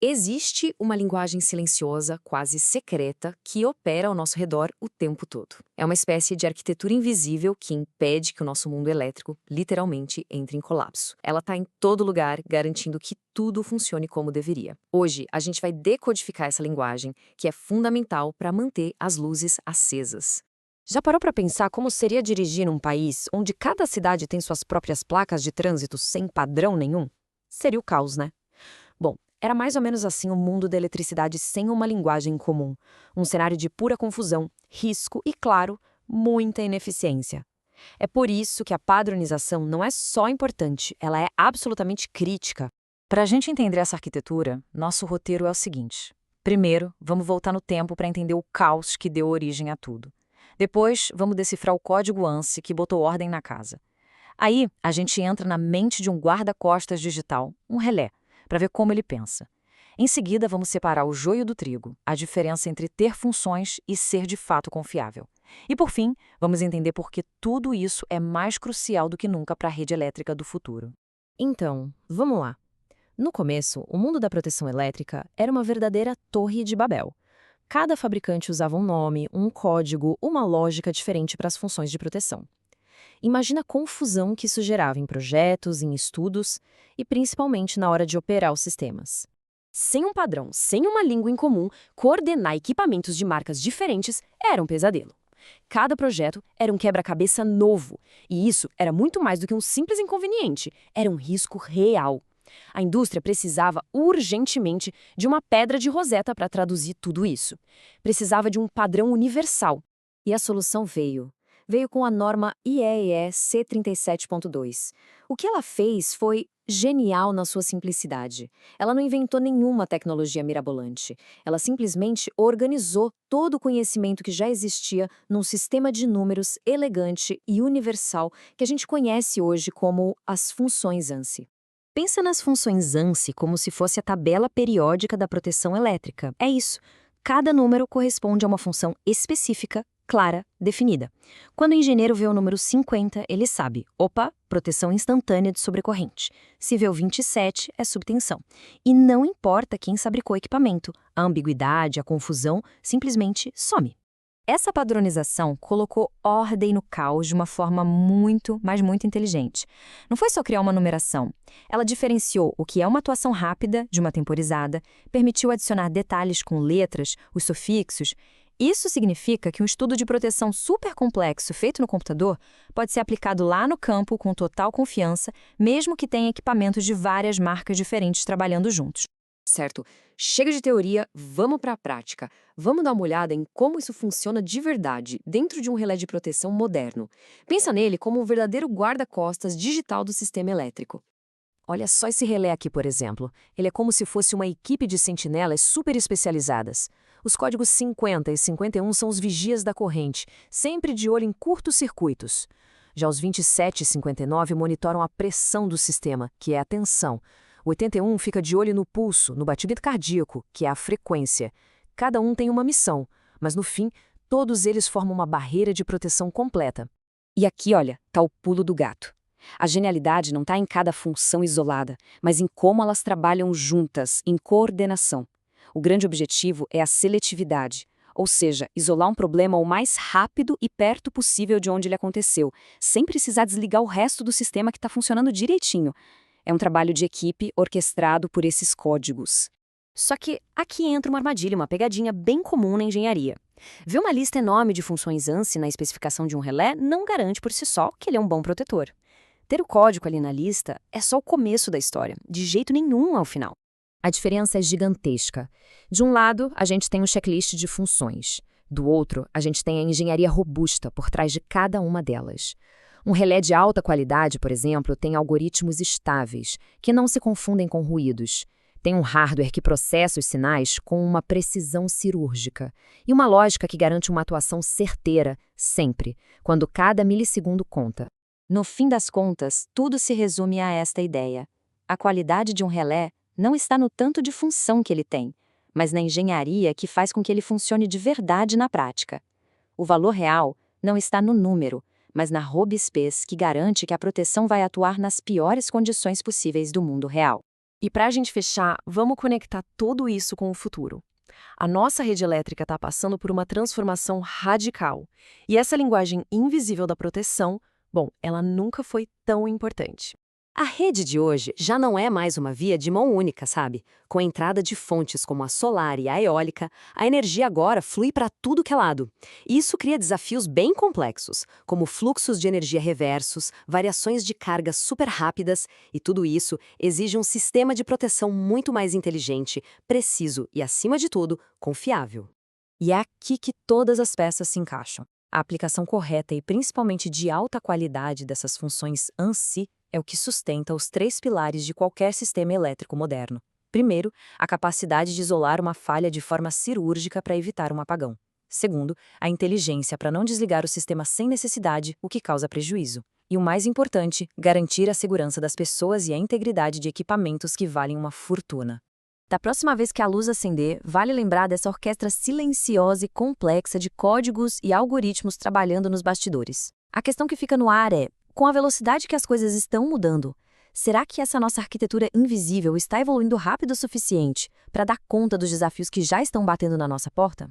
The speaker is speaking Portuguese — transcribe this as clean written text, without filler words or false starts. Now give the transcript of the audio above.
Existe uma linguagem silenciosa, quase secreta, que opera ao nosso redor o tempo todo. É uma espécie de arquitetura invisível que impede que o nosso mundo elétrico, literalmente, entre em colapso. Ela está em todo lugar, garantindo que tudo funcione como deveria. Hoje, a gente vai decodificar essa linguagem, que é fundamental para manter as luzes acesas. Já parou para pensar como seria dirigir num país onde cada cidade tem suas próprias placas de trânsito sem padrão nenhum? Seria o caos, né? Bom, era mais ou menos assim o mundo da eletricidade sem uma linguagem comum. Um cenário de pura confusão, risco e, claro, muita ineficiência. É por isso que a padronização não é só importante, ela é absolutamente crítica. Para a gente entender essa arquitetura, nosso roteiro é o seguinte. Primeiro, vamos voltar no tempo para entender o caos que deu origem a tudo. Depois, vamos decifrar o código ANSI que botou ordem na casa. Aí, a gente entra na mente de um guarda-costas digital, um relé, para ver como ele pensa. Em seguida, vamos separar o joio do trigo, a diferença entre ter funções e ser de fato confiável. E por fim, vamos entender por que tudo isso é mais crucial do que nunca para a rede elétrica do futuro. Então, vamos lá. No começo, o mundo da proteção elétrica era uma verdadeira torre de Babel. Cada fabricante usava um nome, um código, uma lógica diferente para as funções de proteção. Imagina a confusão que isso gerava em projetos, em estudos e principalmente na hora de operar os sistemas. Sem um padrão, sem uma língua em comum, coordenar equipamentos de marcas diferentes era um pesadelo. Cada projeto era um quebra-cabeça novo, e isso era muito mais do que um simples inconveniente, era um risco real. A indústria precisava urgentemente de uma pedra de Roseta para traduzir tudo isso. Precisava de um padrão universal. E a solução veio. Veio com a norma IEEE C37.2. O que ela fez foi genial na sua simplicidade. Ela não inventou nenhuma tecnologia mirabolante. Ela simplesmente organizou todo o conhecimento que já existia num sistema de números elegante e universal que a gente conhece hoje como as funções ANSI. Pensa nas funções ANSI como se fosse a tabela periódica da proteção elétrica. É isso. Cada número corresponde a uma função específica, clara, definida. Quando o engenheiro vê o número 50, ele sabe, opa, proteção instantânea de sobrecorrente. Se vê o 27, é subtensão. E não importa quem fabricou o equipamento, a ambiguidade, a confusão, simplesmente some. Essa padronização colocou ordem no caos de uma forma muito, mas muito inteligente. Não foi só criar uma numeração. Ela diferenciou o que é uma atuação rápida de uma temporizada, permitiu adicionar detalhes com letras, os sufixos. Isso significa que um estudo de proteção super complexo feito no computador pode ser aplicado lá no campo com total confiança, mesmo que tenha equipamentos de várias marcas diferentes trabalhando juntos. Certo, chega de teoria, vamos para a prática. Vamos dar uma olhada em como isso funciona de verdade, dentro de um relé de proteção moderno. Pensa nele como um verdadeiro guarda-costas digital do sistema elétrico. Olha só esse relé aqui, por exemplo. Ele é como se fosse uma equipe de sentinelas super especializadas. Os códigos 50 e 51 são os vigias da corrente, sempre de olho em curtos circuitos. Já os 27 e 59 monitoram a pressão do sistema, que é a tensão. O 81 fica de olho no pulso, no batimento cardíaco, que é a frequência. Cada um tem uma missão, mas no fim, todos eles formam uma barreira de proteção completa. E aqui, olha, tá o pulo do gato. A genialidade não está em cada função isolada, mas em como elas trabalham juntas, em coordenação. O grande objetivo é a seletividade, ou seja, isolar um problema o mais rápido e perto possível de onde ele aconteceu, sem precisar desligar o resto do sistema que está funcionando direitinho. É um trabalho de equipe orquestrado por esses códigos. Só que aqui entra uma armadilha, uma pegadinha bem comum na engenharia. Ver uma lista enorme de funções ANSI na especificação de um relé não garante por si só que ele é um bom protetor. Ter o código ali na lista é só o começo da história, de jeito nenhum ao final. A diferença é gigantesca. De um lado, a gente tem um checklist de funções. Do outro, a gente tem a engenharia robusta por trás de cada uma delas. Um relé de alta qualidade, por exemplo, tem algoritmos estáveis, que não se confundem com ruídos. Tem um hardware que processa os sinais com uma precisão cirúrgica. E uma lógica que garante uma atuação certeira, sempre, quando cada milissegundo conta. No fim das contas, tudo se resume a esta ideia. A qualidade de um relé não está no tanto de função que ele tem, mas na engenharia que faz com que ele funcione de verdade na prática. O valor real não está no número, mas na robustez que garante que a proteção vai atuar nas piores condições possíveis do mundo real. E para a gente fechar, vamos conectar tudo isso com o futuro. A nossa rede elétrica está passando por uma transformação radical. E essa linguagem invisível da proteção, bom, ela nunca foi tão importante. A rede de hoje já não é mais uma via de mão única, sabe? Com a entrada de fontes como a solar e a eólica, a energia agora flui para tudo que é lado. E isso cria desafios bem complexos, como fluxos de energia reversos, variações de cargas super rápidas, e tudo isso exige um sistema de proteção muito mais inteligente, preciso e, acima de tudo, confiável. E é aqui que todas as peças se encaixam. A aplicação correta e principalmente de alta qualidade dessas funções ANSI é o que sustenta os três pilares de qualquer sistema elétrico moderno. Primeiro, a capacidade de isolar uma falha de forma cirúrgica para evitar um apagão. Segundo, a inteligência para não desligar o sistema sem necessidade, o que causa prejuízo. E o mais importante, garantir a segurança das pessoas e a integridade de equipamentos que valem uma fortuna. Da próxima vez que a luz acender, vale lembrar dessa orquestra silenciosa e complexa de códigos e algoritmos trabalhando nos bastidores. A questão que fica no ar é: com a velocidade que as coisas estão mudando, será que essa nossa arquitetura invisível está evoluindo rápido o suficiente para dar conta dos desafios que já estão batendo na nossa porta?